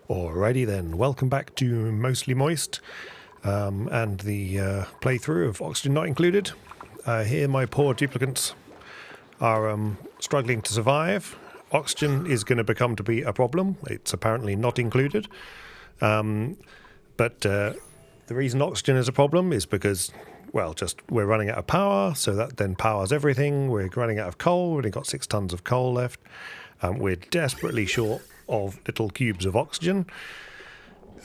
Alrighty then, welcome back to Mostly Moist and the playthrough of Oxygen Not Included. Here my poor duplicants are struggling to survive. Oxygen is going to become to be a problem. It's apparently not included. But the reason oxygen is a problem is because, well, just we're running out of power, so that then powers everything. We're running out of coal. We've only got 6 tons of coal left. We're desperately short of little cubes of oxygen.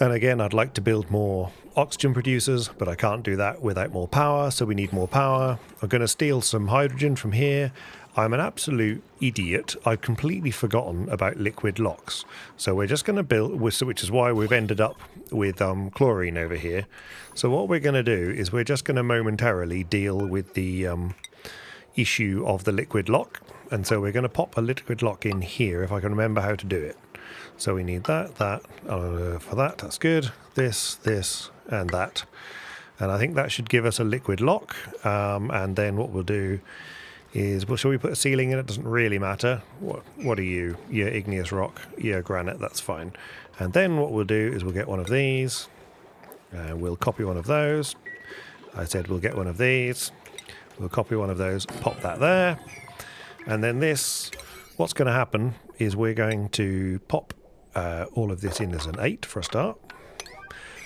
And again, I'd like to build more oxygen producers, but I can't do that without more power, so we need more power. I'm going to steal some hydrogen from here. I'm an absolute idiot. I've completely forgotten about liquid locks. So we're just going to build, which is why we've ended up with chlorine over here. So what we're going to do is we're just going to momentarily deal with the issue of the liquid lock. And so we're going to pop a liquid lock in here if I can remember how to do it. So we need that, for that, that's good. This, and that. And I think that should give us a liquid lock. And then what we'll do is, well, shall we put a ceiling in? It doesn't really matter. What are you? You're igneous rock. You're granite, that's fine. And then what we'll do is we'll get one of these. And we'll copy one of those. I said we'll get one of these. We'll copy one of those, pop that there. And then this, what's going to happen is we're going to pop all of this in as an 8 for a start.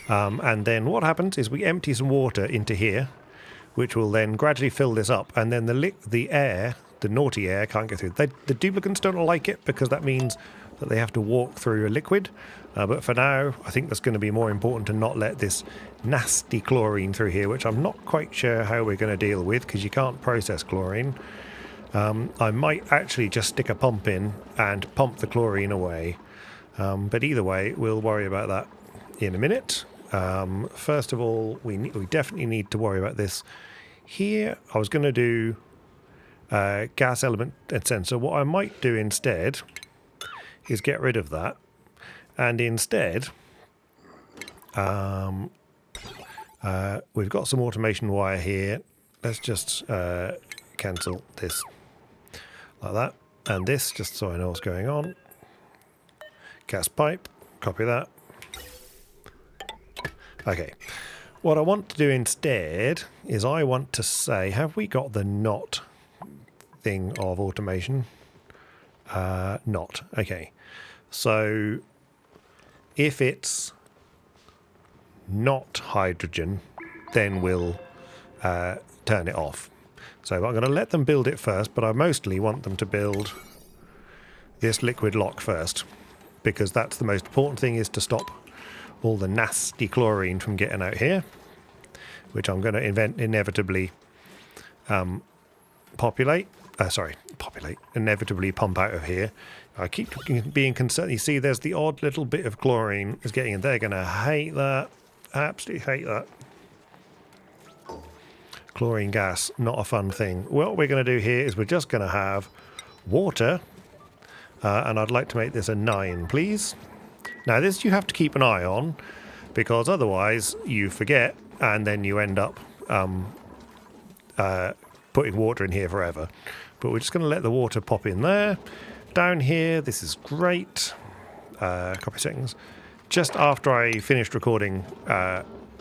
And then what happens is we empty some water into here, which will then gradually fill this up. And then the air, the naughty air, can't get through. The duplicants don't like it because that means that they have to walk through a liquid. But for now, I think that's going to be more important to not let this nasty chlorine through here, which I'm not quite sure how we're going to deal with because you can't process chlorine. I might actually just stick a pump in and pump the chlorine away. But either way, we'll worry about that in a minute. First of all, we definitely need to worry about this. Here, I was going to do gas element and sensor. What I might do instead is get rid of that. And instead, we've got some automation wire here. Let's just cancel this like that. And this, just so I know what's going on. Gas pipe, copy that. Okay, what I want to do instead is I want to say, have we got the not thing of automation? Not, okay. So if it's not hydrogen, then we'll turn it off. So I'm going to let them build it first, but I mostly want them to build this liquid lock first, because that's the most important thing, is to stop all the nasty chlorine from getting out here, which I'm going to inevitably inevitably pump out of here. I keep being concerned. You see, there's the odd little bit of chlorine is getting in. They're going to hate that. Absolutely hate that. Chlorine gas, not a fun thing. What we're going to do here is we're just going to have water, and I'd like to make this a 9, please. Now this you have to keep an eye on, because otherwise you forget and then you end up putting water in here forever. But we're just going to let the water pop in there. Down here, this is great. Copy settings. Just after I finished recording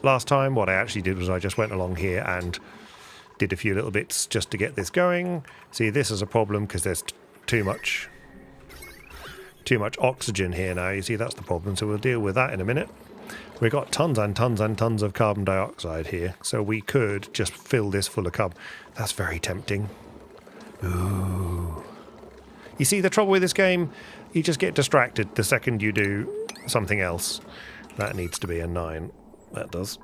last time, what I actually did was I just went along here and did a few little bits just to get this going. See, this is a problem because there's too much oxygen here now. You see, that's the problem. So we'll deal with that in a minute. We've got tons and tons and tons of carbon dioxide here. So we could just fill this full of carbon. That's very tempting. Ooh. You see, the trouble with this game, you just get distracted the second you do something else. That needs to be a 9. That does.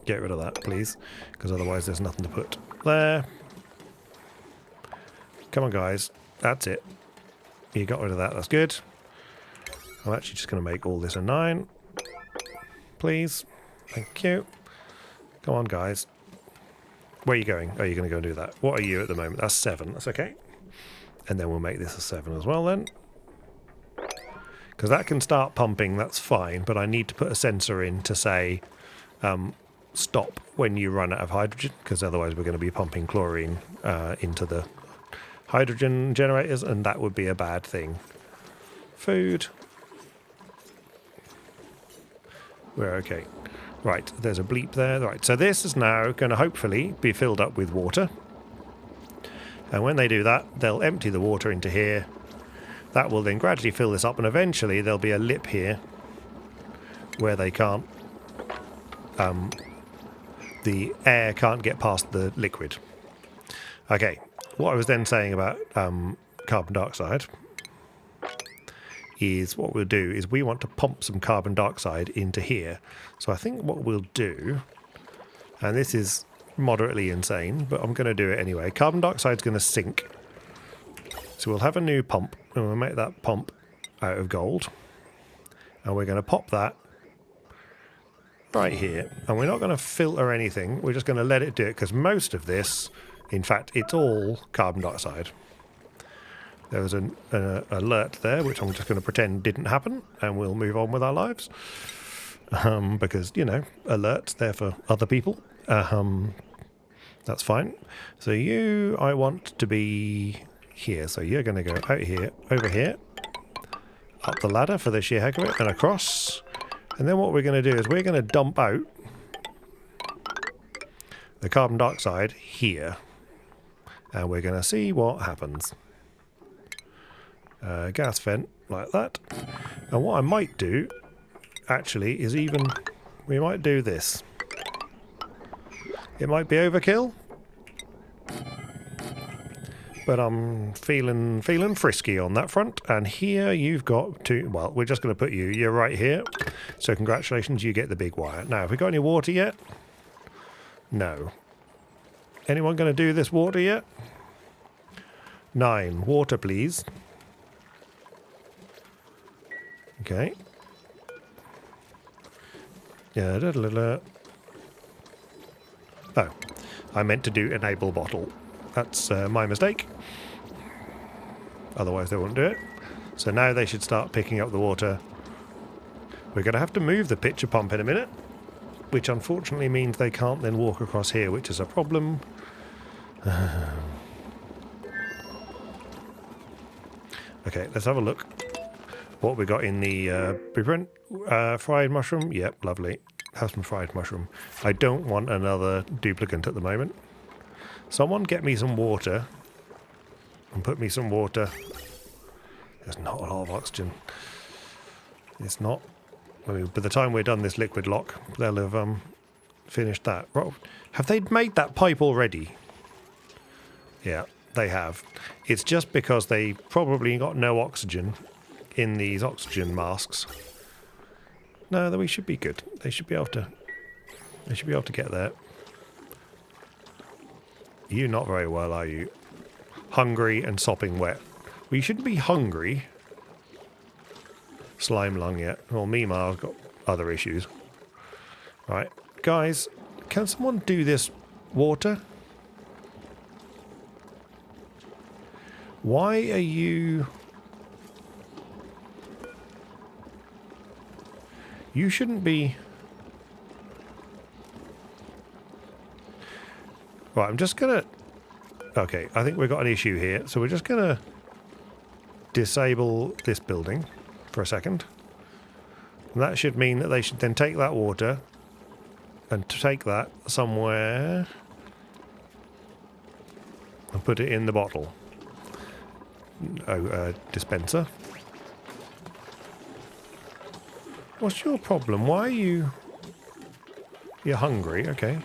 Get rid of that, please, because otherwise there's nothing to put there. Come on, guys. That's it. You got rid of that. That's good. I'm actually just going to make all this a 9. Please. Thank you. Come on, guys. Where are you going? Oh, you're going to go and do that. What are you at the moment? That's 7. That's okay. And then we'll make this a 7 as well then. Because that can start pumping, that's fine. But I need to put a sensor in to say stop when you run out of hydrogen. Because otherwise we're going to be pumping chlorine into the hydrogen generators, and that would be a bad thing. Food. We're okay. Right, there's a bleep there. Right, so this is now going to hopefully be filled up with water. And when they do that, they'll empty the water into here. That will then gradually fill this up, and eventually there'll be a lip here where they can't... the air can't get past the liquid. Okay, what I was then saying about carbon dioxide is what we'll do is we want to pump some carbon dioxide into here. So I think what we'll do, and this is moderately insane, but I'm going to do it anyway. Carbon dioxide's going to sink. So we'll have a new pump, and we'll make that pump out of gold. And we're going to pop that right here. And we're not going to filter anything. We're just going to let it do it, because most of this, in fact, it's all carbon dioxide. There was an alert there, which I'm just going to pretend didn't happen, and we'll move on with our lives. Because, you know, alerts there for other people. That's fine. So you, I want to be here. So you're going to go out here, over here, up the ladder for the sheer heck of it, and across. And then what we're going to do is we're going to dump out the carbon dioxide here. And we're going to see what happens. Gas vent like that. And what I might do actually is we might do this. It might be overkill, but I'm feeling frisky on that front. And here you've got to, well, we're just going to put you're right here. So congratulations, you get the big wire. Now, have we got any water yet? No. Anyone going to do this water yet? 9. Water, please. Okay. Yeah, oh, I meant to do enable bottle. That's my mistake. Otherwise they won't do it. So now they should start picking up the water. We're going to have to move the pitcher pump in a minute, which unfortunately means they can't then walk across here, which is a problem. Okay, let's have a look. What we got in the blueprint. Fried mushroom. Yep, lovely. Have some fried mushroom. I don't want another duplicant at the moment. Someone get me some water. And put me some water. There's not a lot of oxygen. It's not. I mean, by the time we're done this liquid lock, they'll have finished that. Well, have they made that pipe already? Yeah, they have. It's just because they probably got no oxygen in these oxygen masks. No, we should be good. They should be able to. They should be able to get there. You not very well, are you? Hungry and sopping wet. Well, you shouldn't be hungry. Slime lung yet. Well, Mima's got other issues. Right, guys, can someone do this water? Why are you... You shouldn't be... Right, I'm just gonna... Okay, I think we've got an issue here. So we're just gonna disable this building for a second. And that should mean that they should then take that water and take that somewhere and put it in the bottle. Oh, dispenser. What's your problem? Why are you... You're hungry, okay.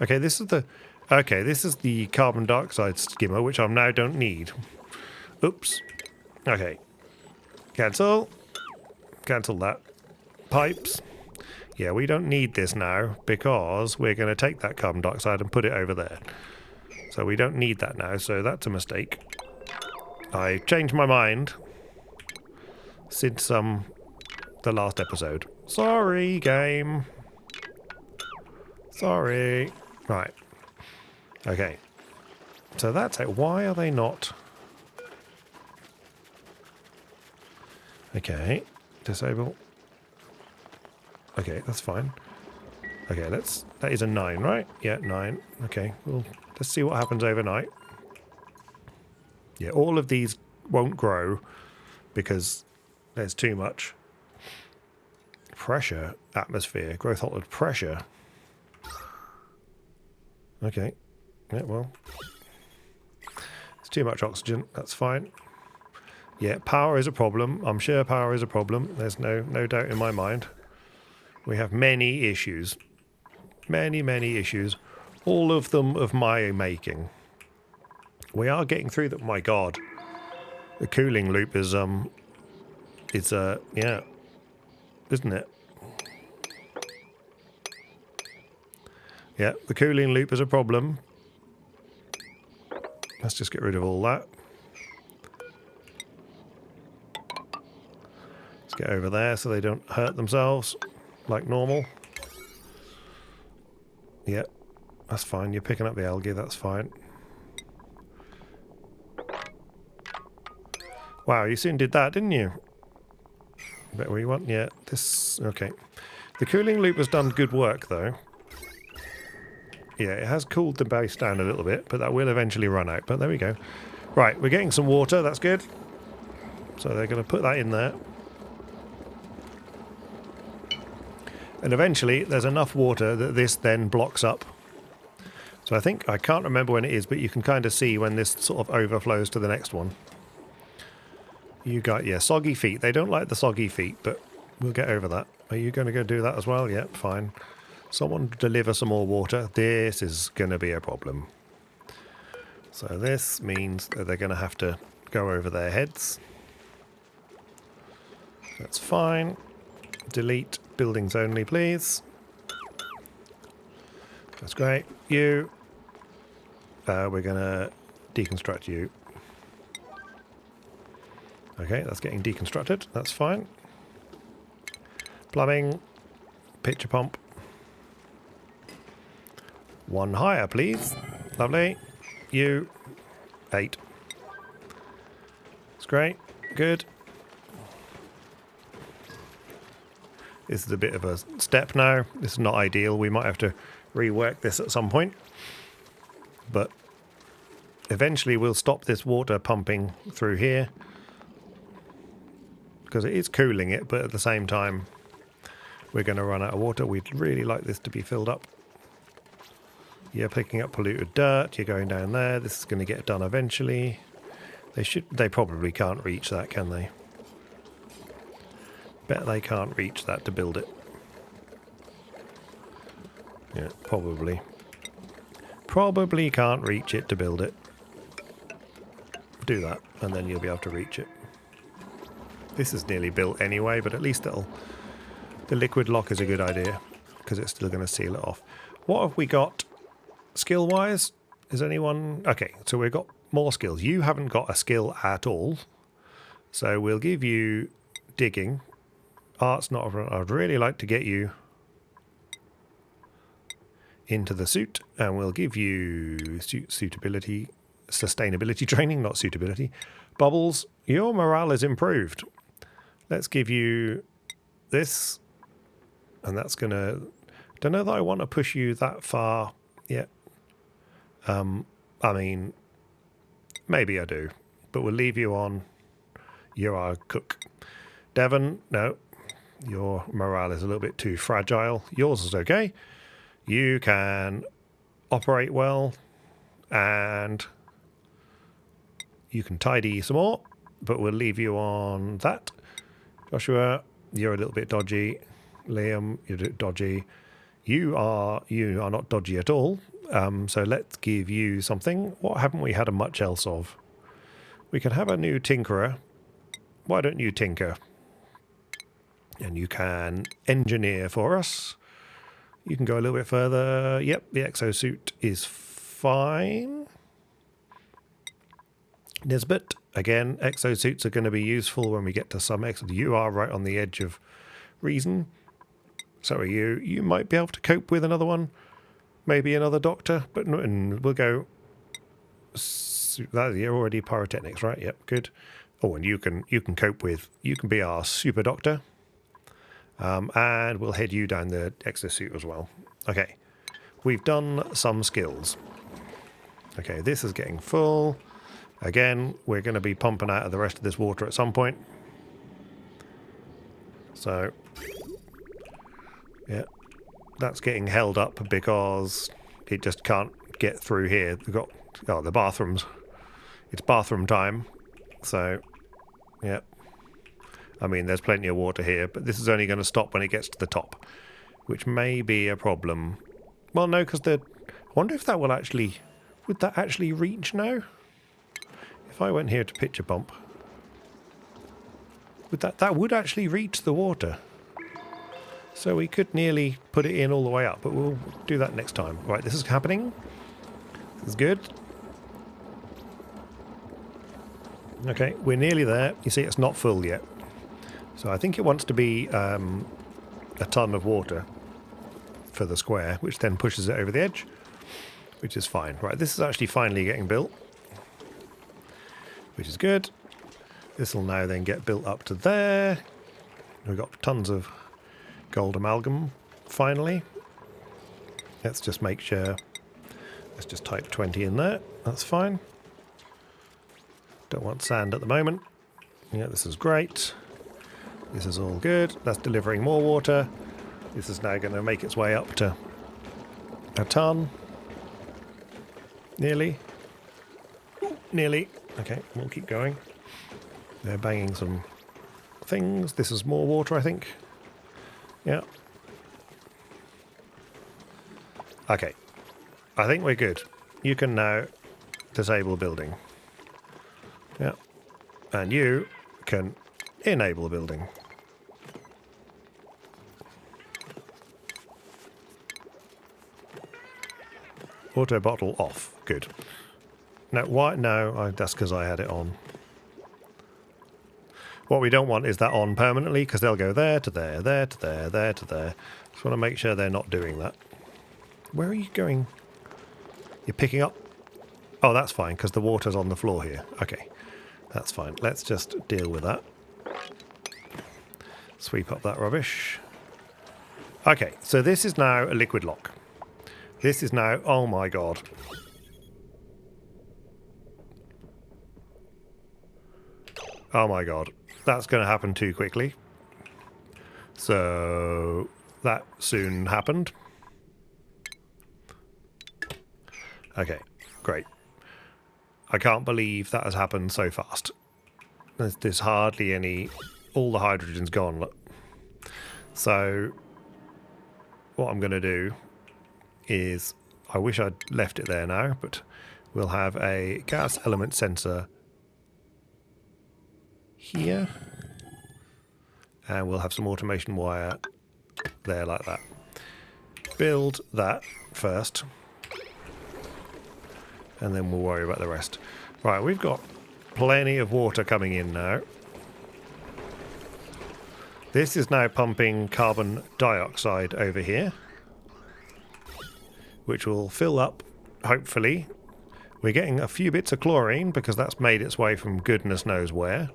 Okay, this is the... Okay, this is the carbon dioxide skimmer, which I now don't need. Oops. Okay. Cancel. Cancel that. Pipes. Yeah, we don't need this now, because we're going to take that carbon dioxide and put it over there. So we don't need that now, so that's a mistake. I changed my mind since the last episode. Sorry, game. Sorry. Right. Okay. So that's it. Why are they not... Okay. Disable. Okay, that's fine. Okay, that is a 9, right? Yeah, 9. Okay, well, let's see what happens overnight. Yeah, all of these won't grow because There's too much pressure. Atmosphere. Growth altered pressure. Okay. Yeah, well. It's too much oxygen. That's fine. Yeah, power is a problem. I'm sure power is a problem. There's no doubt in my mind. We have many issues. Many issues. All of them of my making. We are getting through them. My God. The cooling loop is, yeah, isn't it? Yeah, the cooling loop is a problem. Let's just get rid of all that. Let's get over there so they don't hurt themselves like normal. Yeah, that's fine. You're picking up the algae, that's fine. Wow, you soon did that, didn't you? Bet where you want? Yeah, this... Okay. The cooling loop has done good work, though. Yeah, it has cooled the base down a little bit, but that will eventually run out. But there we go. Right, we're getting some water. That's good. So they're going to put that in there. And eventually, there's enough water that this then blocks up. So I can't remember when it is, but you can kind of see when this sort of overflows to the next one. You got, yeah, soggy feet. They don't like the soggy feet, but we'll get over that. Are you going to go do that as well? Yep, fine. Someone deliver some more water. This is going to be a problem. So this means that they're going to have to go over their heads. That's fine. Delete buildings only, please. That's great. You. We're going to deconstruct you. Okay, that's getting deconstructed. That's fine. Plumbing. Pitcher pump. One higher, please. Lovely. You. 8. That's great. Good. This is a bit of a step now. This is not ideal. We might have to rework this at some point. But eventually we'll stop this water pumping through here. Because it is cooling it, but at the same time we're going to run out of water. We'd really like this to be filled up. You're picking up polluted dirt. You're going down there. This is going to get done eventually. They probably can't reach that, can they? Bet they can't reach that to build it. Yeah, probably. Probably can't reach it to build it. Do that, and then you'll be able to reach it. This is nearly built anyway, but at least the liquid lock is a good idea, because it's still going to seal it off. What have we got skill-wise? Is anyone... Okay, so we've got more skills. You haven't got a skill at all, so we'll give you digging. Art's not... I'd really like to get you into the suit, and we'll give you suitability, sustainability training, not suitability. Bubbles, your morale is improved. Let's give you this, and that's going to... Don't know that I want to push you that far yet. I mean, maybe I do, but we'll leave you on. You're our cook. Devon, no, your morale is a little bit too fragile. Yours is okay. You can operate well, and you can tidy some more, but we'll leave you on that. Joshua, you're a little bit dodgy. Liam, you're dodgy. You are not dodgy at all. So let's give you something. What haven't we had much else of? We can have a new tinkerer. Why don't you tinker? And you can engineer for us. You can go a little bit further. Yep, the exosuit is fine. Nisbet, again, exosuits are going to be useful when we get to some exo. You are right on the edge of reason. So are you. You might be able to cope with another one. Maybe another doctor, but no, and we'll go... You're already pyrotechnics, right? Yep, good. Oh, and you can cope with... You can be our super doctor. And we'll head you down the exosuit as well. Okay, we've done some skills. Okay, this is getting full. Again, we're going to be pumping out of the rest of this water at some point. So, yeah, that's getting held up because it just can't get through here. We've got, oh, the bathrooms. It's bathroom time. So, yeah. I mean, there's plenty of water here, but this is only going to stop when it gets to the top, which may be a problem. Well, no, because I wonder if that will actually... Would that actually reach now? If I went here to pitch a pump, would that would actually reach the water. So we could nearly put it in all the way up, but we'll do that next time. Right, this is happening. This is good. Okay, we're nearly there. You see, it's not full yet. So I think it wants to be a ton of water for the square, which then pushes it over the edge, which is fine. Right, this is actually finally getting built, which is good. This will now then get built up to there. We've got tons of gold amalgam, finally. Let's just make sure. Let's just type 20 in there. That's fine. Don't want sand at the moment. Yeah, this is great. This is all good. That's delivering more water. This is now going to make its way up to a ton. Nearly. Nearly. Okay, we'll keep going. They're banging some things. This is more water, I think. Yeah. Okay. I think we're good. You can now disable building. Yeah. And you can enable building. Auto bottle off. Good. Now, why? No, that's because I had it on. What we don't want is that on permanently, because they'll go there to there, there to there, there to there. Just want to make sure they're not doing that. Where are you going? You're picking up? Oh, that's fine, because the water's on the floor here. Okay, that's fine. Let's just deal with that. Sweep up that rubbish. Okay, so this is now a liquid lock. This is now... Oh my god. Oh my god. That's going to happen too quickly. So that soon happened. Okay, great. I can't believe that has happened so fast. There's hardly any... All the hydrogen's gone. Look. So what I'm going to do is... I wish I'd left it there now, but we'll have a gas element sensor here. And we'll have some automation wire there like that. Build that first. And then we'll worry about the rest. Right, we've got plenty of water coming in now. This is now pumping carbon dioxide over here, which will fill up, hopefully. We're getting a few bits of chlorine because that's made its way from goodness knows where.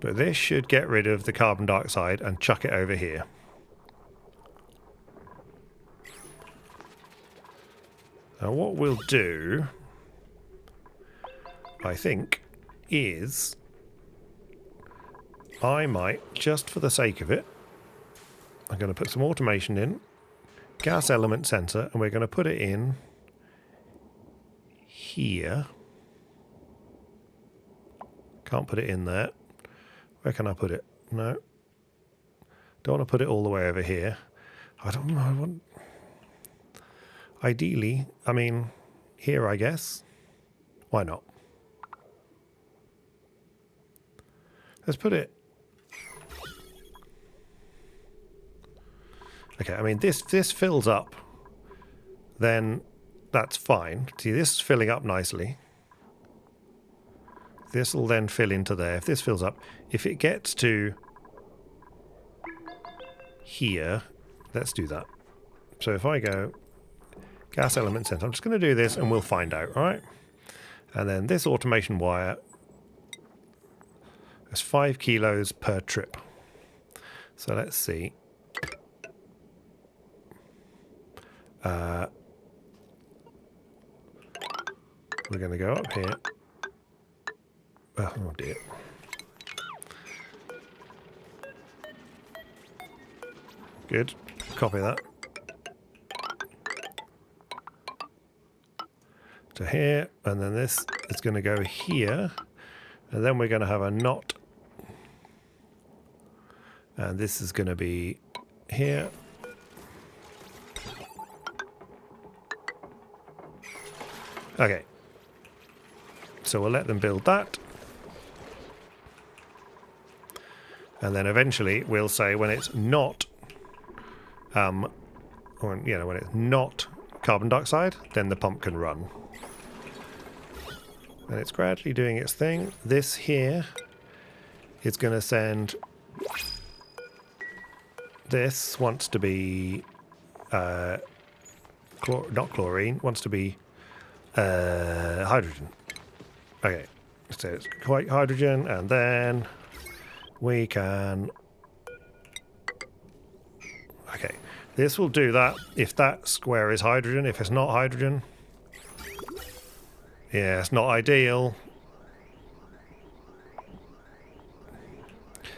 But this should get rid of the carbon dioxide and chuck it over here. Now what we'll do, I think, is I might, just for the sake of it, I'm going to put some automation in, gas element sensor, and we're going to put it in here. Can't put it in there. Where can I put it? No. Don't want to put it all the way over here. I don't know. I want... Ideally, I mean, here, I guess. Why not? Let's put it... Okay, I mean, this fills up. Then that's fine. See, this is filling up nicely. This will then fill into there. If this fills up, if it gets to here, let's do that. So if I go gas element sensor, I'm just going to do this and we'll find out, all right? And then this automation wire is 5 kilos per trip. So let's see. We're going to go up here. Oh dear. Good. Copy that. To here, and then this is going to go here, and then we're going to have a knot, and this is going to be here. Okay, so we'll let them build that, and then eventually we'll say when it's not, when it's not carbon dioxide, then the pump can run. And it's gradually doing its thing. This here is going to send... This wants to be... not chlorine, wants to be hydrogen. Okay, so it's quite hydrogen, and then we can... Okay, this will do that if that square is hydrogen. If it's not hydrogen... Yeah, it's not ideal.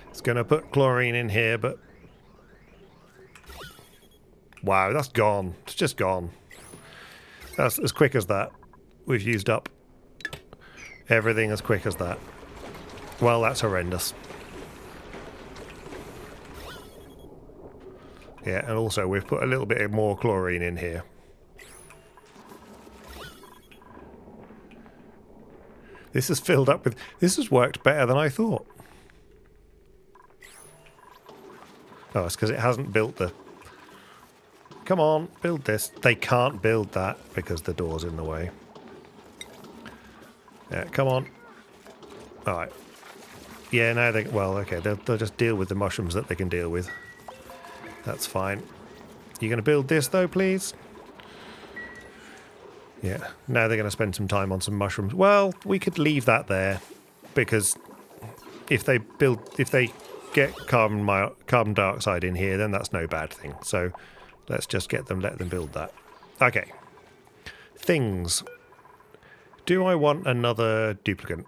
It's going to put chlorine in here, but... Wow, that's gone. It's just gone. That's as quick as that. We've used up everything as quick as that. Well, that's horrendous. Yeah, and also we've put a little bit more chlorine in here. This is filled up with... This has worked better than I thought. Oh, it's because it hasn't built the... Come on, build this. They can't build that because the door's in the way. Yeah, come on. Alright. Yeah, no, they... Well, okay, they'll just deal with the mushrooms that they can deal with. That's fine. You going to build this, though, please? Yeah, now they're going to spend some time on some mushrooms. Well, we could leave that there, because if they get carbon dioxide in here, then that's no bad thing. So let's just let them build that. Okay. Things. Do I want another duplicant?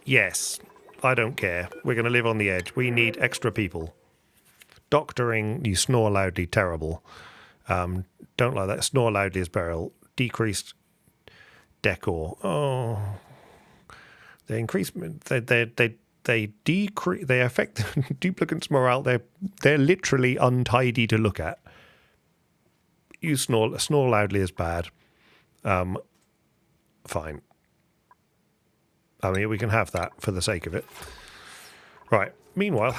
Yes. I don't care. We're going to live on the edge. We need extra people. Doctoring, you snore loudly, terrible. Don't like that. Snore loudly as burial. Decreased decor. Oh, they increase. They decrease. They affect the duplicants' morale. They're literally untidy to look at. You snore loudly is bad. Fine. I mean, we can have that for the sake of it. Right. Meanwhile,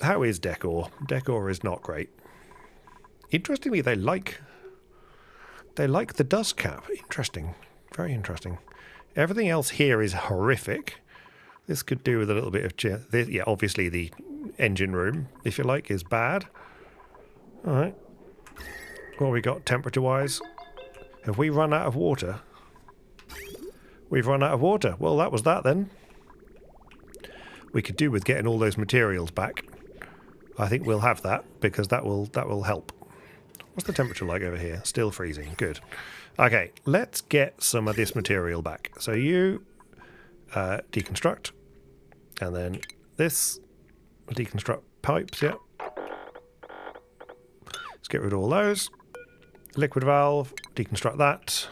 how is decor? Decor is not great. Interestingly, they like the dust cap. Interesting. Very interesting. Everything else here is horrific. This could do with a little bit of... Yeah, obviously the engine room, if you like, is bad. All right. What we got temperature-wise? Have we run out of water? We've run out of water. Well, that was that then. We could do with getting all those materials back. I think we'll have that, because that will help. What's the temperature like over here? Still freezing. Good. Okay, let's get some of this material back. So you deconstruct, and then this deconstruct pipes. Yeah. Let's get rid of all those. Liquid valve, deconstruct that.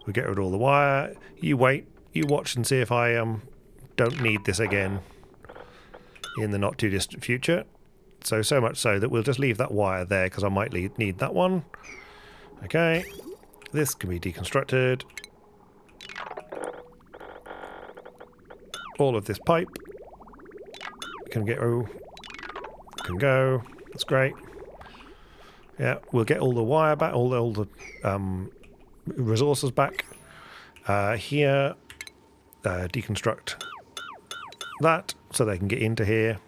We get rid of all the wire. You wait. You watch and see if I don't need this again in the not too distant future. So much so that we'll just leave that wire there because I might need that one. Okay. This can be deconstructed. All of this pipe can can go. That's great. Yeah, we'll get all the wire back, all the resources back. Here, deconstruct that so they can get into here,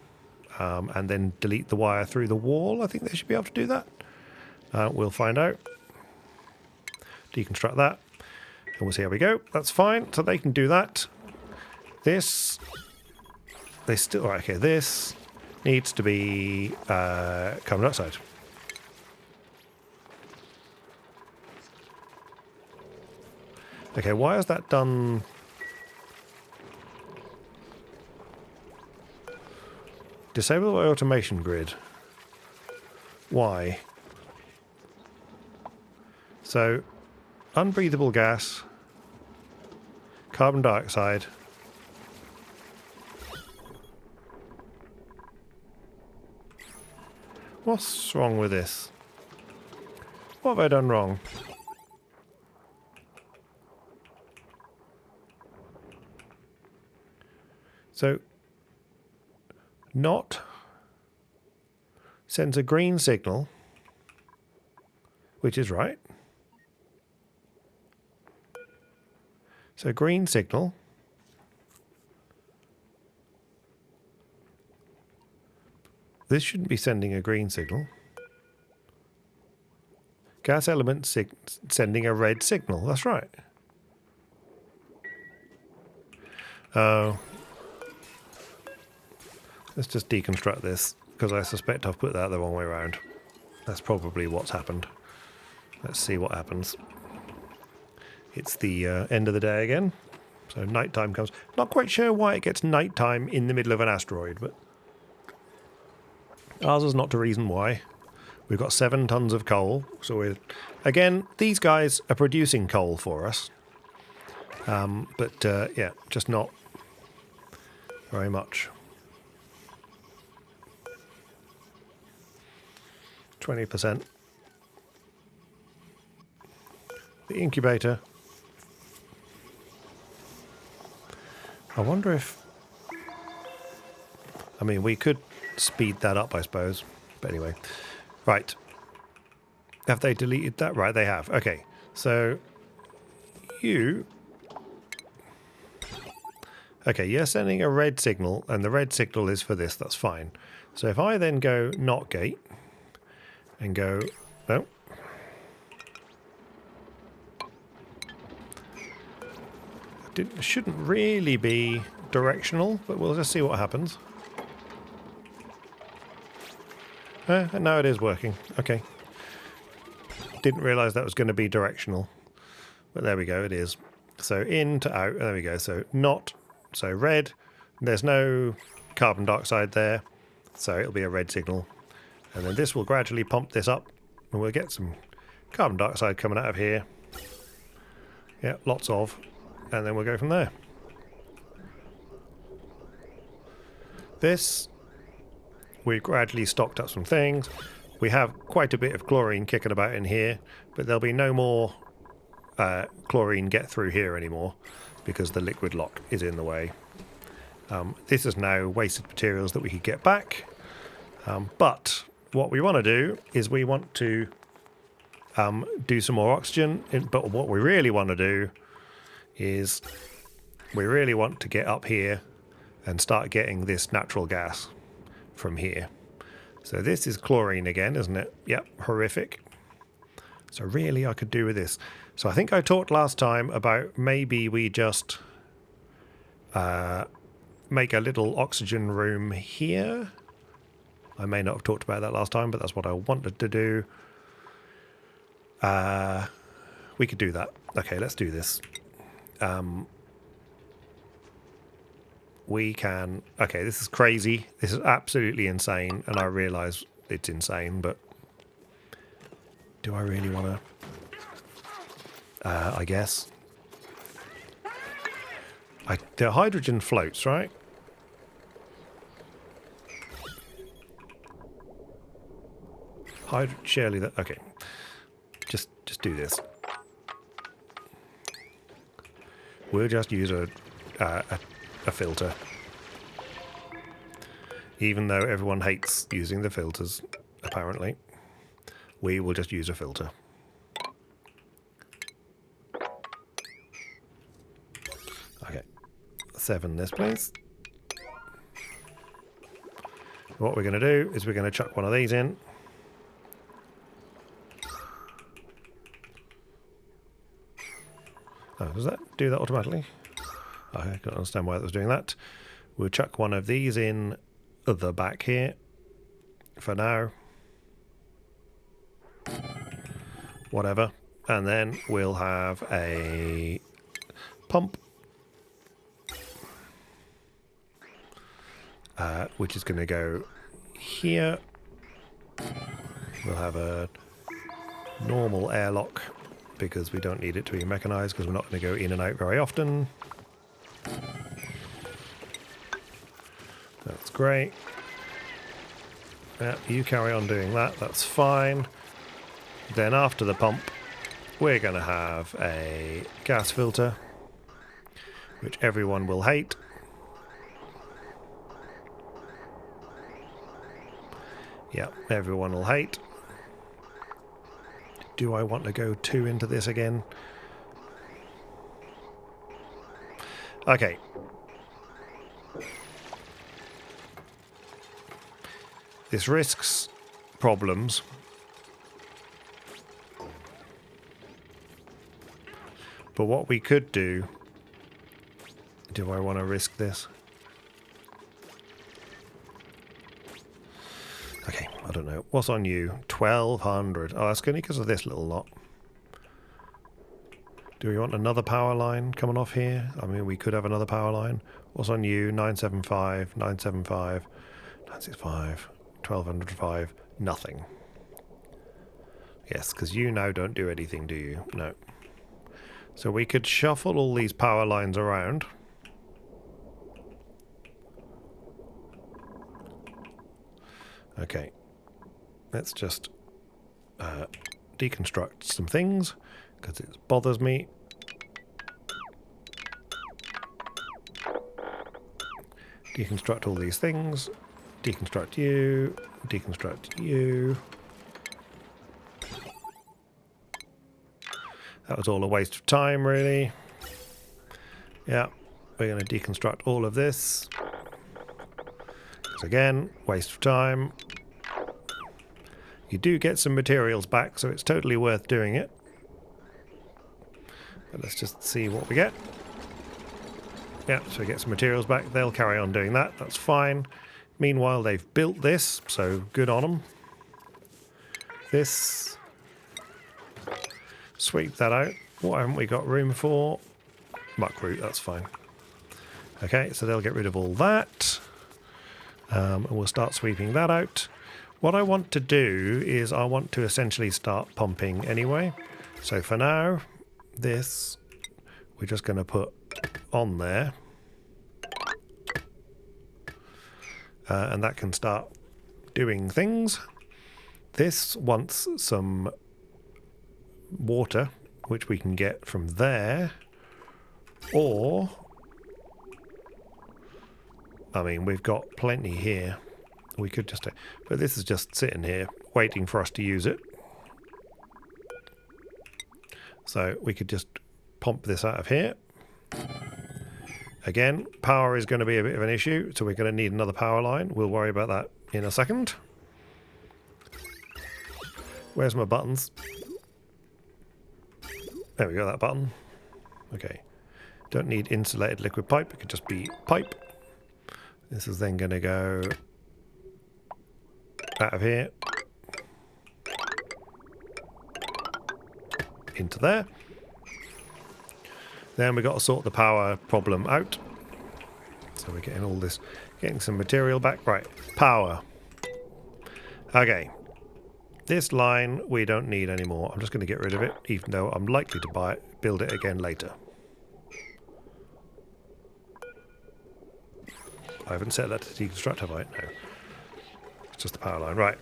and then delete the wire through the wall. I think they should be able to do that. We'll find out. Deconstruct that, and we'll see how we go. That's fine. So they can do that. This, they still okay. This needs to be carbon dioxide. Okay, why is that done? Disable the automation grid. Why? So, unbreathable gas, carbon dioxide. What's wrong with this? What have I done wrong? So, not sends a green signal, which is right. So green signal. This shouldn't be sending a green signal. Gas element sending a red signal. That's right. Oh. Let's just deconstruct this, because I suspect I've put that the wrong way around. That's probably what's happened. Let's see what happens. It's the end of the day again, so nighttime comes. Not quite sure why it gets nighttime in the middle of an asteroid, but ours is not the reason why. We've got 7 tons of coal, so we're... Again, these guys are producing coal for us. But yeah, just not very much. 20%. The incubator. I wonder if... I mean, we could speed that up, I suppose. But anyway. Right. Have they deleted that? Right, they have. Okay. So, you... Okay, you're sending a red signal, and the red signal is for this. That's fine. So if I then go not gate, and go... No. It shouldn't really be directional, but we'll just see what happens. No, it is working. Okay. Didn't realise that was going to be directional. But there we go, it is. So in to out, there we go. So not, so red. There's no carbon dioxide there, so it'll be a red signal. And then this will gradually pump this up, and we'll get some carbon dioxide coming out of here. Yeah, lots of. And then we'll go from there. This, we've gradually stocked up some things. We have quite a bit of chlorine kicking about in here, but there'll be no more chlorine get through here anymore because the liquid lock is in the way. This is now wasted materials that we could get back. But what we want to do is we want to do some more oxygen. But what we really want to do is we really want to get up here and start getting this natural gas from here. So this is chlorine again, isn't it? Yep, horrific. So really I could do with this. So I think I talked last time about maybe we just make a little oxygen room here. I may not have talked about that last time, but that's what I wanted to do. We could do that. Okay, let's do this. We can... Okay, this is crazy. This is absolutely insane, and I realise it's insane, but... Do I really want to... I guess. The hydrogen floats, right? Surely that... Okay. Just do this. We'll just use a filter. Even though everyone hates using the filters, apparently. We will just use a filter. Okay. 7 this place. What we're going to do is we're going to chuck one of these in. Oh, does that do that automatically? I can't understand why that was doing that. We'll chuck one of these in the back here for now. Whatever. And then we'll have a pump, which is going to go here. We'll have a normal airlock because we don't need it to be mechanized because we're not going to go in and out very often. That's great. Yeah, you carry on doing that, that's fine. Then after the pump, we're going to have a gas filter, which everyone will hate. Yeah, everyone will hate. Do I want to go 2 into this again? Okay. This risks problems. But what we could do... Do I want to risk this? Okay, I don't know. What's on you? 1200. Oh, that's only because of this little lot. Do we want another power line coming off here? I mean, we could have another power line. What's on you? 975, 975, 965, 1205. Nothing. Yes, because you now don't do anything, do you? No. So we could shuffle all these power lines around. Okay. Let's just deconstruct some things because it bothers me. Deconstruct all these things. Deconstruct you. Deconstruct you. That was all a waste of time, really. Yeah, we're going to deconstruct all of this. Because again, waste of time. You do get some materials back, so it's totally worth doing it. But let's just see what we get. Yeah, so we get some materials back. They'll carry on doing that. That's fine. Meanwhile, they've built this, so good on them. This... Sweep that out. What haven't we got room for? Muckroot, that's fine. Okay, so they'll get rid of all that. And we'll start sweeping that out. What I want to do is I want to essentially start pumping anyway. So for now, this we're just going to put on there. And that can start doing things. This wants some water, which we can get from there, or I mean, we've got plenty here. We could just, but this is just sitting here waiting for us to use it. So we could just pump this out of here. Again, power is going to be a bit of an issue, so we're going to need another power line. We'll worry about that in a second. Where's my buttons? There we go, that button. Okay. Don't need insulated liquid pipe, it could just be pipe. This is then going to go out of here. Into there. Then we've got to sort the power problem out. So we're getting all this, getting some material back. Right, power. Okay. This line we don't need anymore. I'm just going to get rid of it, even though I'm likely to build it again later. I haven't set that to deconstruct, have I? No. It's just the power line. Right.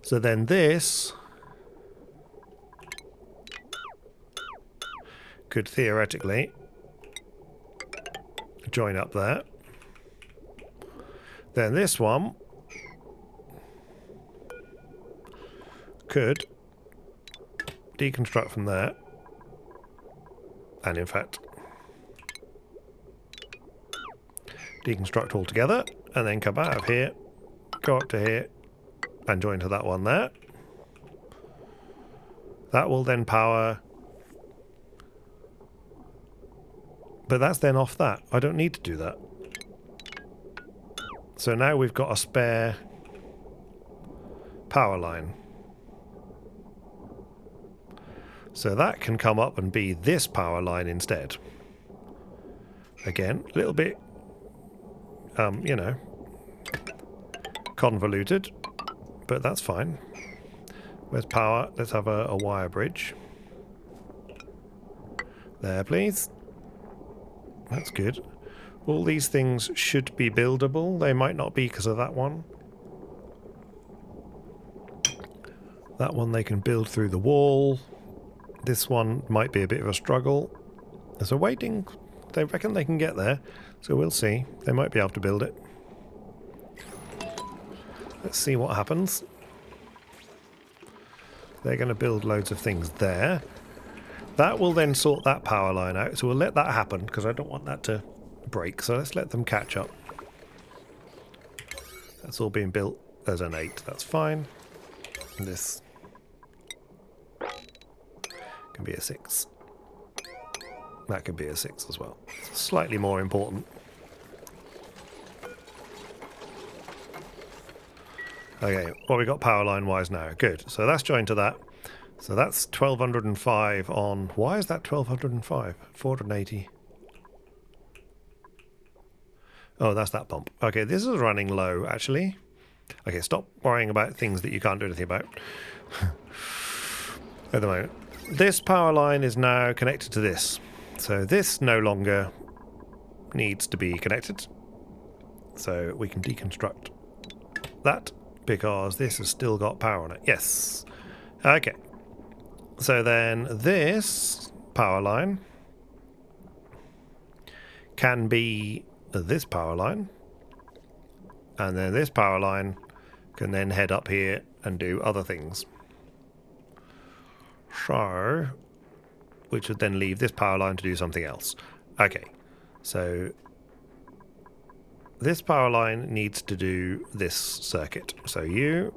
So then this could theoretically join up there. Then this one could deconstruct from there, and in fact deconstruct all together, and then come out of here, go up to here, and join to that one there. That will then power, but that's then off that. I don't need to do that. So now we've got a spare power line. So that can come up and be this power line instead. Again, a little bit, you know, convoluted, but that's fine. Where's power? Let's have a wire bridge. There, please. That's good. All these things should be buildable. They might not be because of that one. That one they can build through the wall. This one might be a bit of a struggle. There's a waiting. They reckon they can get there, so we'll see. They might be able to build it. Let's see what happens. They're going to build loads of things there. That will then sort that power line out, so we'll let that happen because I don't want that to break. So let's let them catch up. That's all being built as an 8. That's fine. This can be a 6. That can be a 6 as well. It's slightly more important. Okay, what we got power line wise now? Good. So that's joined to that. So that's 1205 on. Why is that 1205? 480. Oh, that's that pump. Okay, this is running low actually. Okay, stop worrying about things that you can't do anything about at the moment. This power line is now connected to this. So this no longer needs to be connected. So we can deconstruct that because this has still got power on it. Yes. Okay. So then this power line can be this power line. And then this power line can then head up here and do other things. So, which would then leave this power line to do something else. Okay, so this power line needs to do this circuit. So you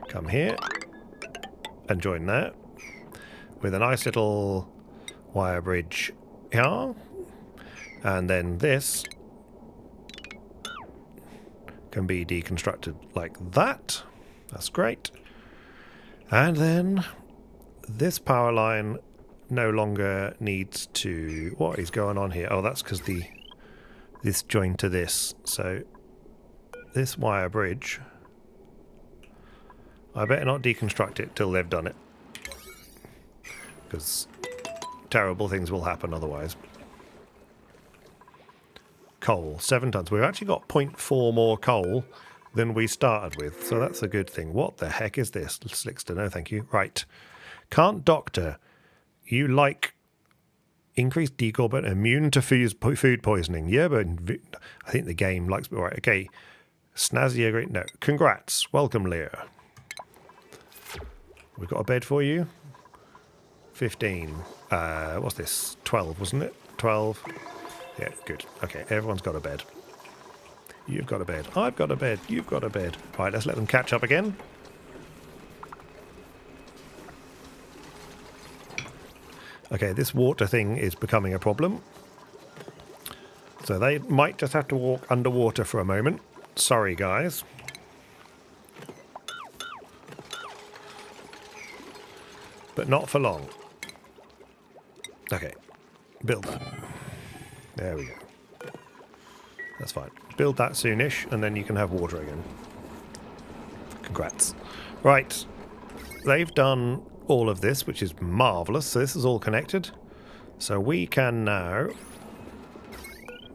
come here and join that with a nice little wire bridge here. And then this can be deconstructed like that. That's great. And then this power line no longer needs to... What is going on here? Oh, that's because this joined to this. So this wire bridge, I better not deconstruct it till they've done it, because terrible things will happen otherwise. Coal, 7 tons. We've actually got 0.4 more coal than we started with, so that's a good thing. What the heck is this? Slickster, no thank you. Right. Can't doctor. You like increased decor but immune to food poisoning. Yeah, but I think the game likes... Right, okay. Snazzy, agree. No. Congrats. Welcome, Leah. We've got a bed for you. 15. What's this? 12, wasn't it? 12. Yeah, good. Okay, everyone's got a bed. You've got a bed. I've got a bed. You've got a bed. Right, let's let them catch up again. Okay, this water thing is becoming a problem. So they might just have to walk underwater for a moment. Sorry, guys. But not for long. Okay, build that. There we go. That's fine. Build that soonish, and then you can have water again. Congrats. Right. They've done all of this, which is marvellous. So this is all connected. So we can now...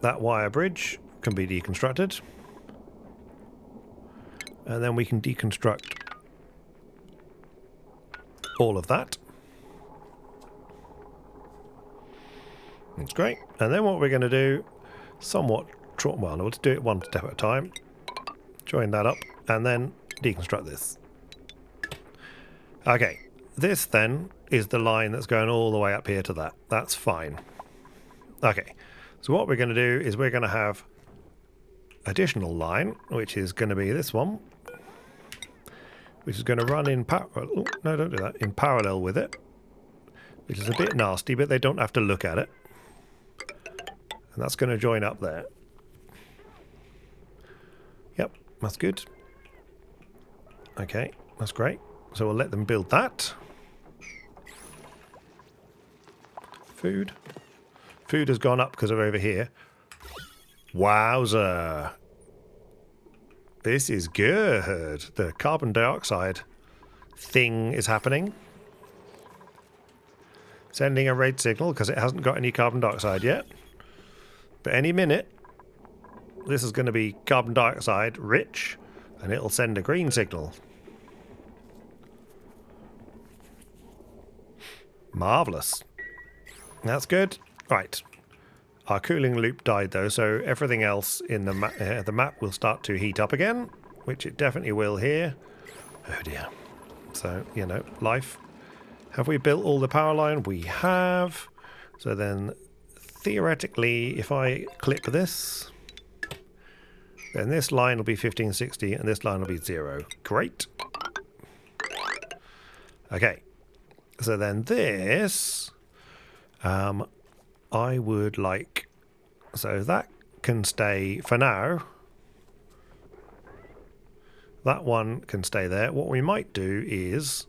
That wire bridge can be deconstructed. And then we can deconstruct all of that. That's great. And then what we're going to do, somewhat... Well, let's do it one step at a time. Join that up, and then deconstruct this. Okay. This, then, is the line that's going all the way up here to that. That's fine. Okay. So what we're going to do is we're going to have additional line, which is going to be this one, which is going to run in parallel. Oh, no, don't do that. In parallel with it, which is a bit nasty, but they don't have to look at it. And that's going to join up there. Yep, that's good. Okay, that's great. So we'll let them build that. Food. Food has gone up because of over here. Wowza. This is good. The carbon dioxide thing is happening. Sending a red signal because it hasn't got any carbon dioxide yet. But any minute, this is going to be carbon dioxide rich, and it'll send a green signal. Marvellous. That's good. Right. Our cooling loop died though, so everything else in the map will start to heat up again, which it definitely will here. Oh dear. So, you know, life. Have we built all the power line? We have. So then, theoretically, if I clip this, then this line will be 1560 and this line will be 0. Great. Okay. So then this, I would like, so that can stay for now. That one can stay there. What we might do is,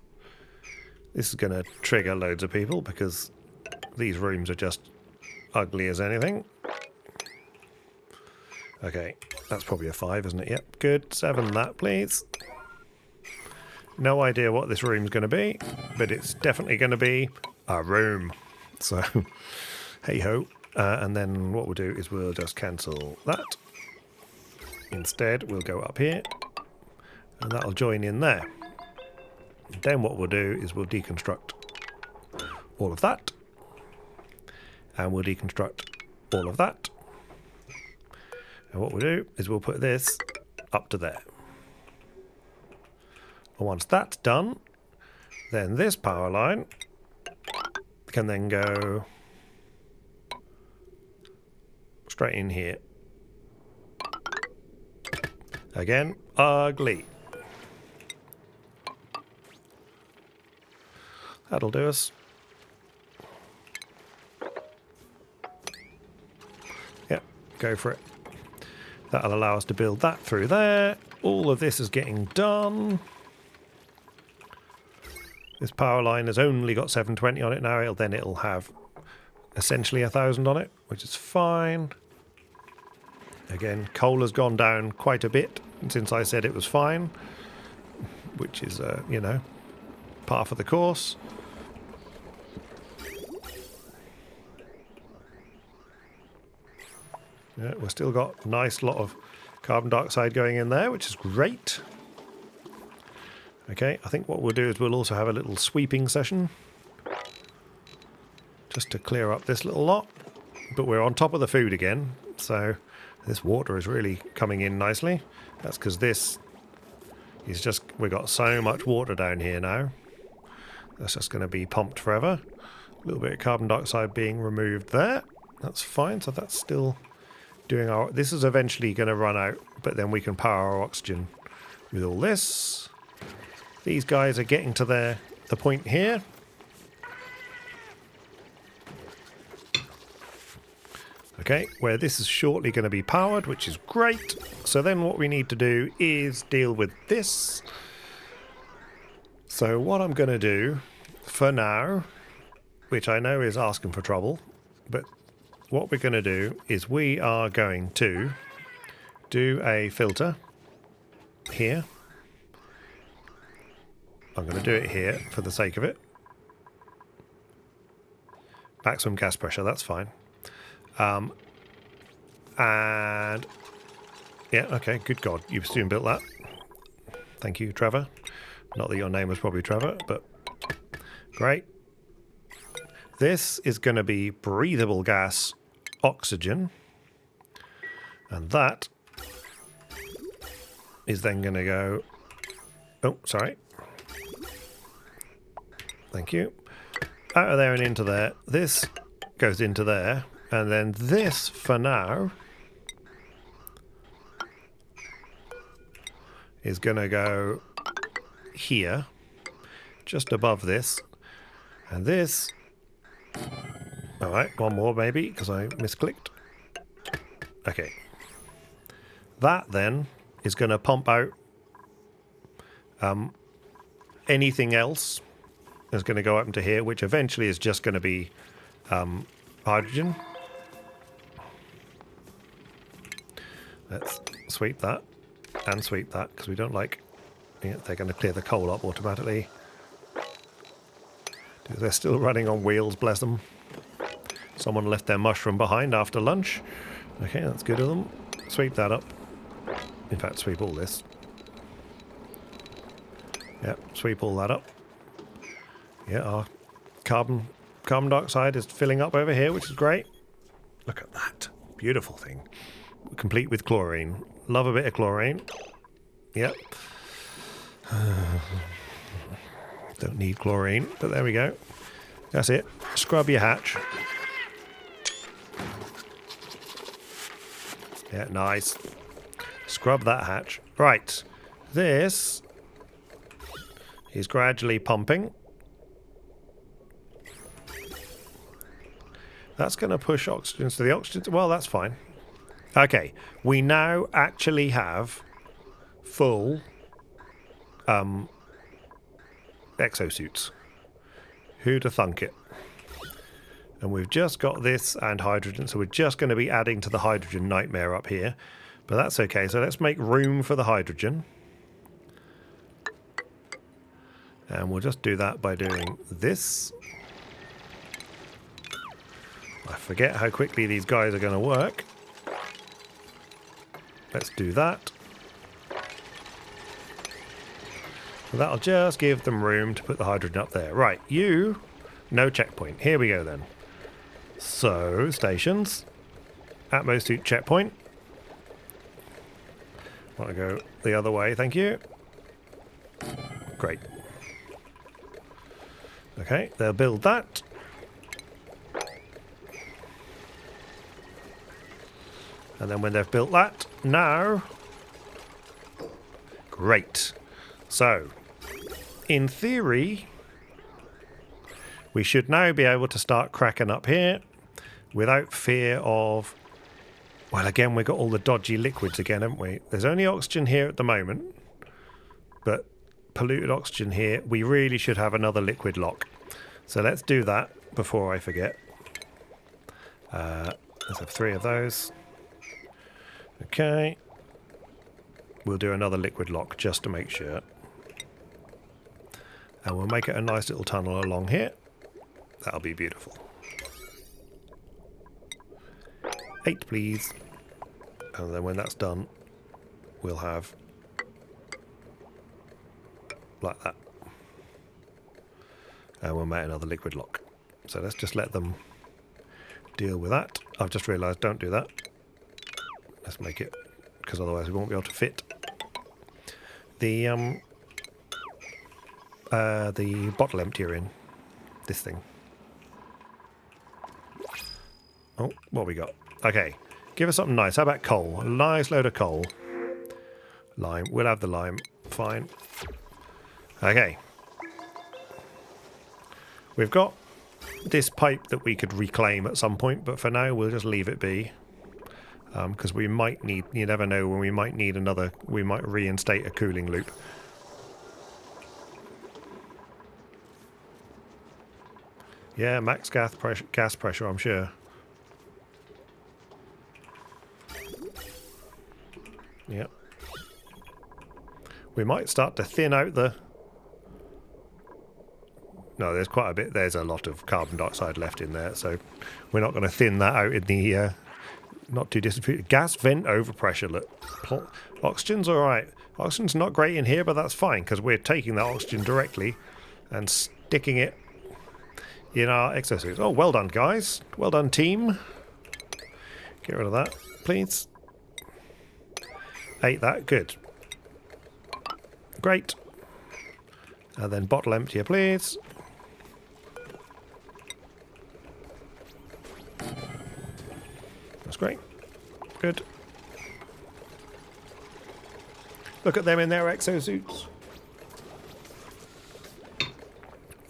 this is going to trigger loads of people because these rooms are just ugly as anything. Okay, that's probably a 5, isn't it? Yep, good. 7 that, please. No idea what this room's going to be, but it's definitely going to be a room. So, hey-ho. And then what we'll do is we'll just cancel that. Instead, we'll go up here, and that'll join in there. And then what we'll do is we'll deconstruct all of that, and we'll deconstruct all of that. And what we'll do is we'll put this up to there. And once that's done, then this power line can then go straight in here. Again, ugly. That'll do us. Yep, go for it. That'll allow us to build that through there. All of this is getting done. This power line has only got 720 on it now. It'll have essentially 1,000 on it, which is fine. Again, coal has gone down quite a bit since I said it was fine, which is, you know, par for the course. Yeah, we've still got a nice lot of carbon dioxide going in there, which is great. Okay, I think what we'll do is we'll also have a little sweeping session just to clear up this little lot. But we're on top of the food again, so this water is really coming in nicely. That's because this is just, we've got so much water down here now. That's just going to be pumped forever. A little bit of carbon dioxide being removed there. That's fine, so that's still doing our... This is eventually going to run out, but then we can power our oxygen with all this. These guys are getting to the point here. Okay, where this is shortly going to be powered, which is great. So then what we need to do is deal with this. So what I'm going to do for now, which I know is asking for trouble, but what we're going to do is we are going to do a filter here. I'm going to do it here for the sake of it. Maximum gas pressure, that's fine. And yeah, okay, good God, you soon built that. Thank you, Trevor. Not that your name was probably Trevor, but great. This is going to be breathable gas oxygen, and that is then going to go, oh, sorry. Thank you. Out of there and into there. This goes into there. And then this, for now, is going to go here, just above this. And this... Alright, one more maybe, because I misclicked. Okay. That then is going to pump out anything else. Is going to go up into here, which eventually is just going to be hydrogen. Let's sweep that and sweep that because we don't like... Yeah, they're going to clear the coal up automatically. They're still running on wheels, bless them. Someone left their mushroom behind after lunch. Okay, that's good of them. Sweep that up. In fact, sweep all this. Yep, sweep all that up. Yeah, our carbon dioxide is filling up over here, which is great. Look at that. Beautiful thing. Complete with chlorine. Love a bit of chlorine. Yep. Don't need chlorine, but there we go. That's it. Scrub your hatch. Yeah, nice. Scrub that hatch. Right. This is gradually pumping. That's going to push oxygen to the oxygen. Well, that's fine. Okay. We now actually have full exosuits. Who'd have thunk it? And we've just got this and hydrogen, so we're just going to be adding to the hydrogen nightmare up here. But that's okay, so let's make room for the hydrogen. And we'll just do that by doing this. I forget how quickly these guys are going to work. Let's do that. So that'll just give them room to put the hydrogen up there. Right, you, no checkpoint. Here we go then. So, stations. Atmosuit checkpoint. Want to go the other way, thank you. Great. Okay, they'll build that. And then when they've built that, now... Great. So, in theory, we should now be able to start cracking up here without fear of... Well, again, we've got all the dodgy liquids again, haven't we? There's only oxygen here at the moment, but polluted oxygen here. We really should have another liquid lock. So let's do that before I forget. Let's have 3 of those. Okay. We'll do another liquid lock just to make sure. And we'll make it a nice little tunnel along here. That'll be beautiful. 8, please. And then when that's done, we'll have like that. And we'll make another liquid lock. So let's just let them deal with that. I've just realised, don't do that. Let's make it, because otherwise we won't be able to fit the bottle emptier in this thing. Oh, what we got? Okay, give us something nice. How about coal? A nice load of coal. Lime. We'll have the lime. Fine. Okay. We've got this pipe that we could reclaim at some point, but for now we'll just leave it be. Because we might need, you never know when we might need another, we might reinstate a cooling loop. Yeah, max gas pressure, I'm sure. Yep. We might start to thin out the... No, there's quite a bit, there's a lot of carbon dioxide left in there, so we're not going to thin that out in the... not too distant. Gas vent overpressure. Look, oxygen's all right. Oxygen's not great in here, but that's fine because we're taking that oxygen directly and sticking it in our exosuits. Oh, well done, guys. Well done, team. Get rid of that, please. Ate that. Good. Great. And then bottle emptier, please. That's great. Good. Look at them in their exosuits.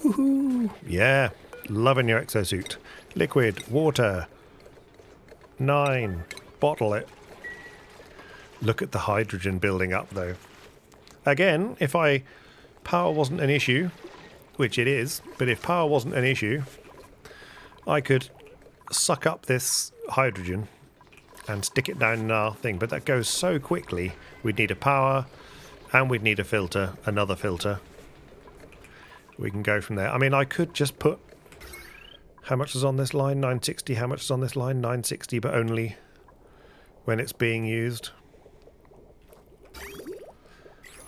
Woohoo! Yeah, loving your exosuit. Liquid, water. 9. Bottle it. Look at the hydrogen building up, though. Again, if power wasn't an issue, which it is, but if power wasn't an issue, I could suck up this hydrogen and stick it down in our thing. But that goes so quickly. We'd need a power, and we'd need a filter, another filter. We can go from there. I mean, I could just put... How much is on this line? 960. How much is on this line? 960, but only when it's being used.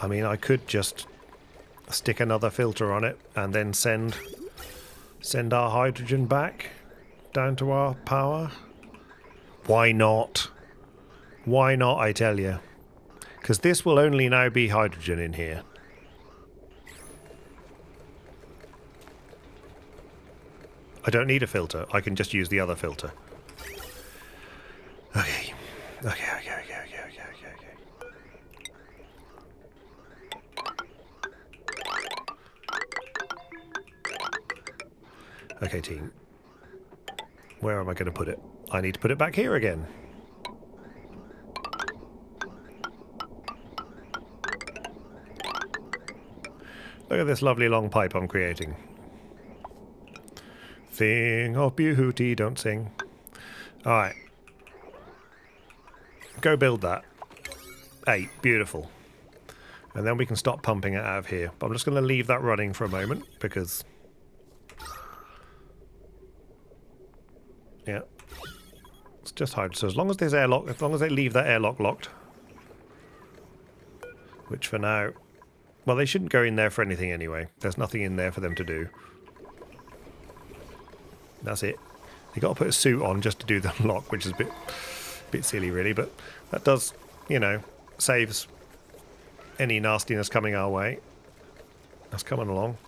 I mean, I could just stick another filter on it and then send our hydrogen back down to our power. Why not? Why not, I tell you? Because this will only now be hydrogen in here. I don't need a filter. I can just use the other filter. Okay. Okay. Okay, team. Where am I going to put it? I need to put it back here again. Look at this lovely long pipe I'm creating. Thing of beauty, don't sing. Alright. Go build that. 8, beautiful. And then we can stop pumping it out of here. But I'm just going to leave that running for a moment, because... Yeah. It's just hard. So as long as there's airlock, as long as they leave that airlock locked. Which for now... Well, they shouldn't go in there for anything anyway. There's nothing in there for them to do. That's it. You got to put a suit on just to do the lock, which is a bit silly, really. But that does, you know, saves any nastiness coming our way. That's coming along.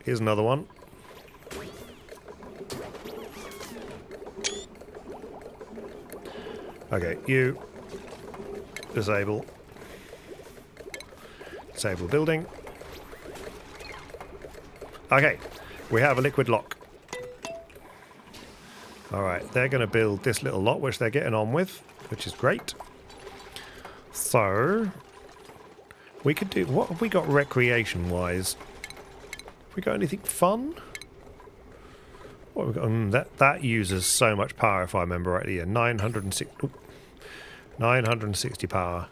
Here's another one. Okay, you disable. Disable building. Okay, we have a liquid lock. Alright, they're going to build this little lot, which they're getting on with, which is great. So, we could do... What have we got recreation-wise? Have we got anything fun? What have we got? That uses so much power, if I remember rightly. Yeah, 960 power.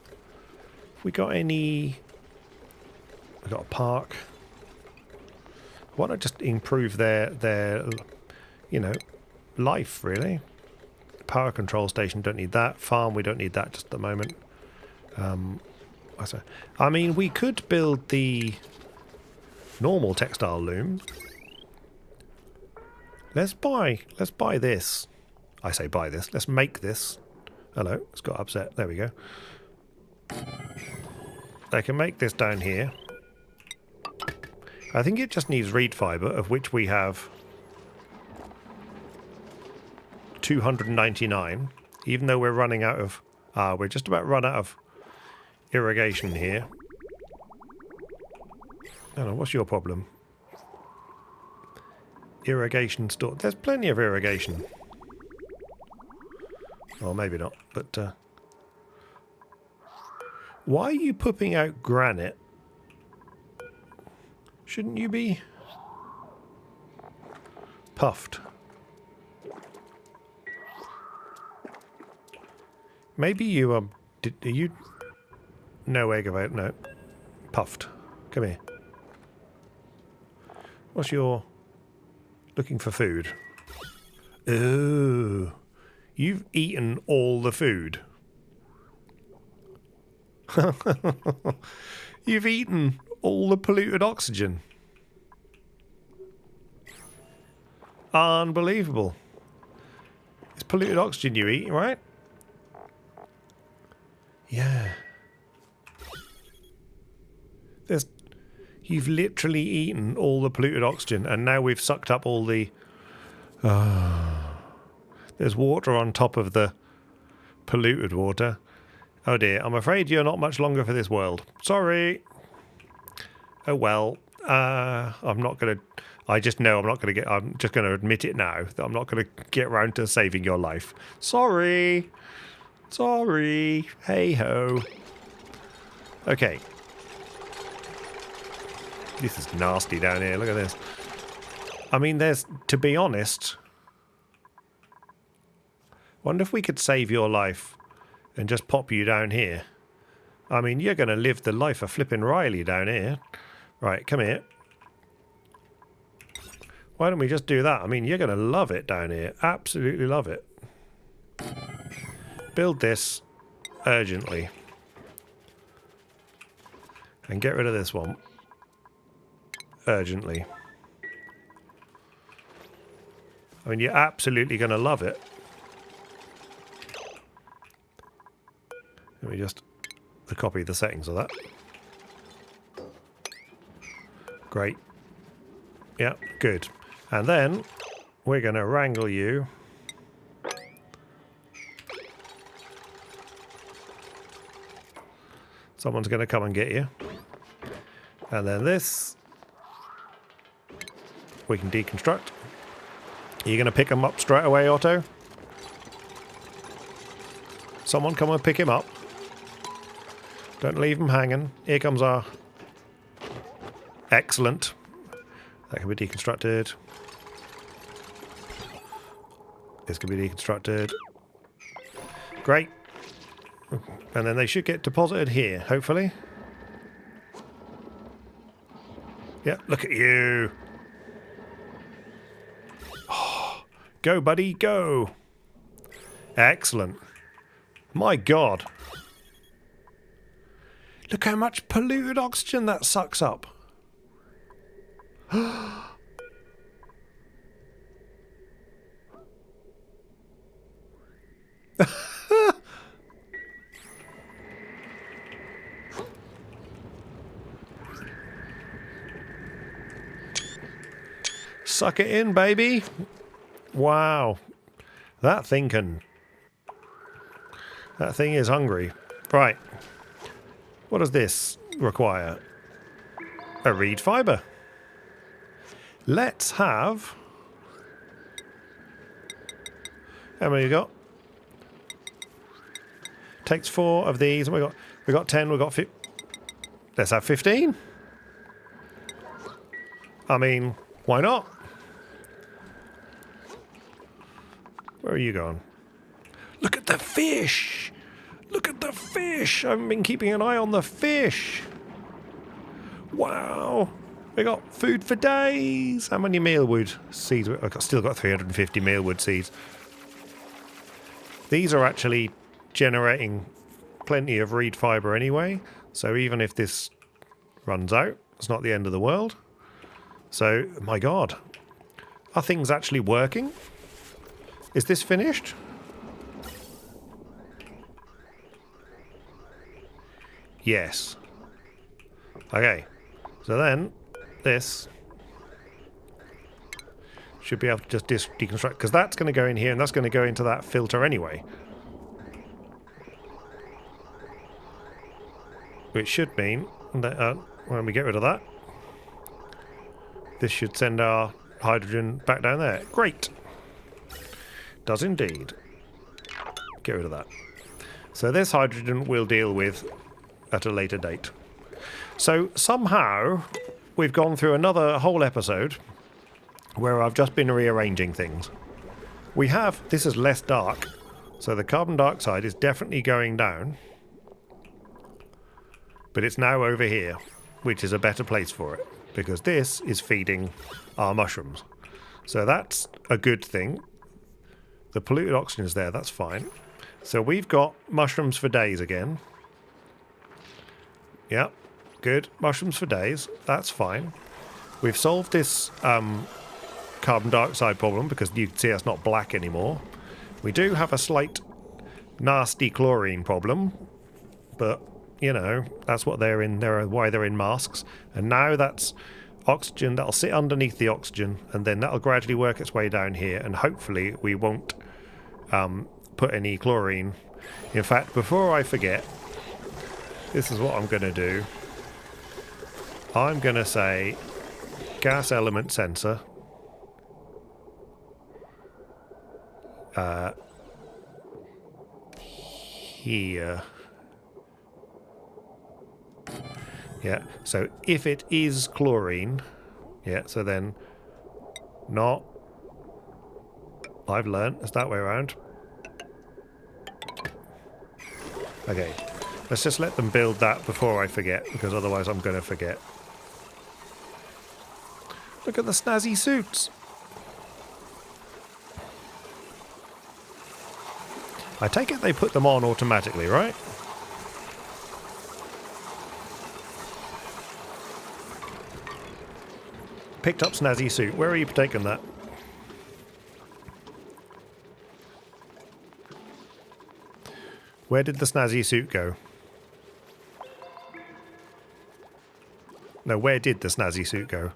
Have we got any... We've got a park. Why not just improve their you know, life, really? Power control station, don't need that. Farm, we don't need that just at the moment. I mean, we could build the normal textile loom. Let's buy this. I say buy this. Let's make this. Hello, it's got upset. There we go. I can make this down here. I think it just needs reed fibre, of which we have 299. Even though we're running out of... we're just about run out of irrigation here. I don't know, what's your problem? Irrigation store. There's plenty of irrigation. Well, maybe not, but... Why are you pooping out granite? Shouldn't you be puffed? Maybe you are... Are you... No egg about... No. Puffed. Come here. What's your... Looking for food. Oh. You've eaten all the food. You've eaten all the polluted oxygen. Unbelievable. It's polluted oxygen you eat, right? Yeah. You've literally eaten all the polluted oxygen, and now we've sucked up all the... There's water on top of the polluted water. Oh dear, I'm afraid you're not much longer for this world. Sorry. Oh well. I'm not going to... I just know I'm not going to get... I'm just going to admit it now, that I'm not going to get around to saving your life. Sorry. Sorry. Hey-ho. Okay. This is nasty down here. Look at this. I mean, there's... To be honest... Wonder if we could save your life and just pop you down here. I mean, you're going to live the life of flipping Riley down here. Right, come here. Why don't we just do that? I mean, you're going to love it down here. Absolutely love it. Build this urgently. And get rid of this one. Urgently. I mean, you're absolutely going to love it. Let me just copy the settings of that. Great. Yeah, good. And then we're going to wrangle you. Someone's going to come and get you. And then this we can deconstruct. Are you going to pick him up straight away, Otto? Someone come and pick him up. Don't leave him hanging. Here comes our... Excellent. That can be deconstructed. This can be deconstructed. Great. And then they should get deposited here, hopefully. Yeah, look at you. Oh, go, buddy, go. Excellent. My God. Look how much polluted oxygen that sucks up. Suck it in, baby. Wow. That thing is hungry. Right. What does this require? A reed fiber. Let's have... How many we got? Takes 4 of these, and we got 10. We got 15. Let's have 15. I mean, why not? Where are you going? Look at the fish! Look at the fish! I haven't been keeping an eye on the fish. Wow! We got food for days. How many mealwood seeds? I've still got 350 mealwood seeds. These are actually generating plenty of reed fiber anyway. So even if this runs out, it's not the end of the world. So, my God. Are things actually working? Is this finished? Yes. Okay. So then, this should be able to just deconstruct, because that's going to go in here and that's going to go into that filter anyway. Which should mean that when we get rid of that, this should send our hydrogen back down there. Great. Does indeed. Get rid of that. So this hydrogen we'll deal with at a later date. So somehow we've gone through another whole episode where I've just been rearranging things. We have, this is less dark, so the carbon dioxide is definitely going down, but it's now over here, which is a better place for it, because this is feeding our mushrooms. So that's a good thing. The polluted oxygen is there, that's fine. So we've got mushrooms for days again. Yep, good. Mushrooms for days, that's fine. We've solved this carbon dioxide problem because you can see it's not black anymore. We do have a slight nasty chlorine problem, but you know, that's what they're in. Why they're in masks. And now that's oxygen that'll sit underneath the oxygen, and then that'll gradually work its way down here, and hopefully we won't put any chlorine. In fact, before I forget, this is what I'm going to do. I'm going to say gas element sensor. Here. Yeah, so if it is chlorine, yeah, so then not, I've learned, it's that way around. Okay, let's just let them build that before I forget, because otherwise I'm going to forget. Look at the snazzy suits. I take it they put them on automatically, right? Picked up snazzy suit. Where are you taking that? Where did the snazzy suit go? No, where did the snazzy suit go?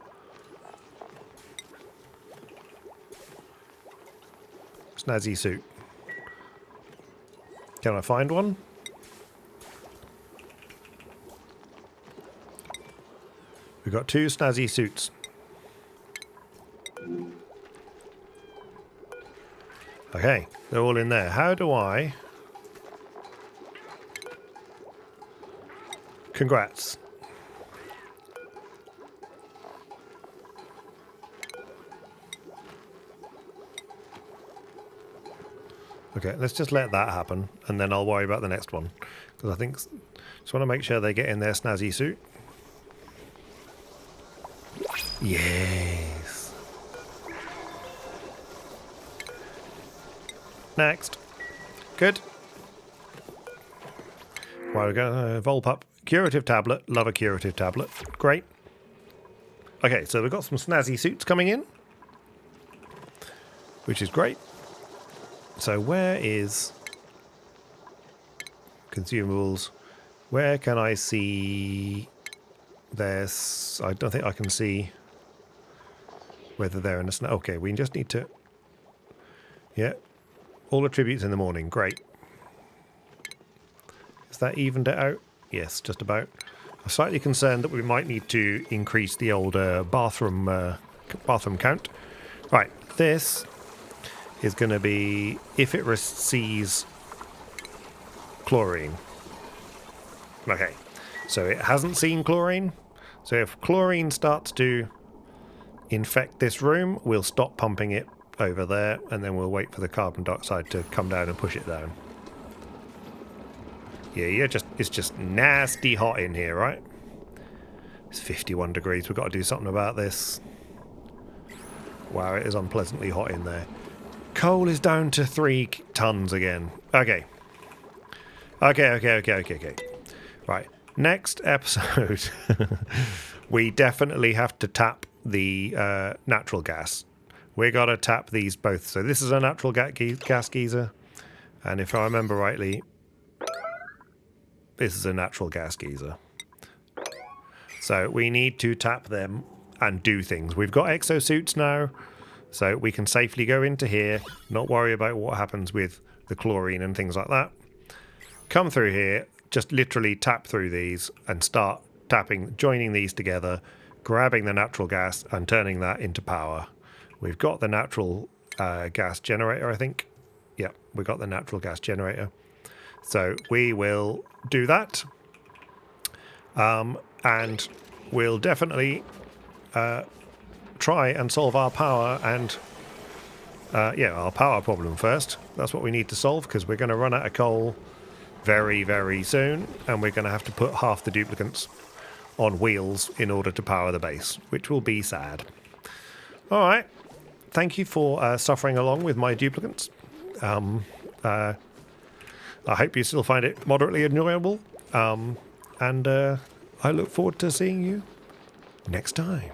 Snazzy suit. Can I find one? We've got 2 snazzy suits. Okay, they're all in there. How do I... Congrats. Okay, let's just let that happen, and then I'll worry about the next one. Because I think... Just want to make sure they get in their snazzy suit. Yes. Next. Good. Right, we're going to Volp up. Curative tablet. Love a curative tablet. Great. Okay, so we've got some snazzy suits coming in, which is great. So where is consumables? Where can I see this? I don't think I can see whether they're in a... Okay, we just need to... Yeah. All attributes in the morning. Great. Is that evened it out? Yes, just about. I'm slightly concerned that we might need to increase the old bathroom count. Right, this is going to be if it sees chlorine. Okay, so it hasn't seen chlorine. So if chlorine starts to infect this room, we'll stop pumping it over there, and then we'll wait for the carbon dioxide to come down and push it down. Yeah, it's just nasty hot in here, right? It's 51 degrees. We've got to do something about this. Wow, it is unpleasantly hot in there. Coal is down to 3 tons again. Okay. Okay. Right. Next episode, we definitely have to tap the natural gas. We got to tap these both. So this is a natural gas geyser. And if I remember rightly, this is a natural gas geyser. So we need to tap them and do things. We've got exosuits now, so we can safely go into here, not worry about what happens with the chlorine and things like that. Come through here, just literally tap through these and start tapping, joining these together, grabbing the natural gas and turning that into power. We've got the natural gas generator, I think. Yep, we've got the natural gas generator. So we will do that. And we'll definitely try and solve our power and our power problem first. That's what we need to solve, because we're going to run out of coal very, very soon, and we're going to have to put half the duplicants on wheels in order to power the base, which will be sad. All right. Thank you for suffering along with my duplicants. I hope you still find it moderately enjoyable. And I look forward to seeing you next time.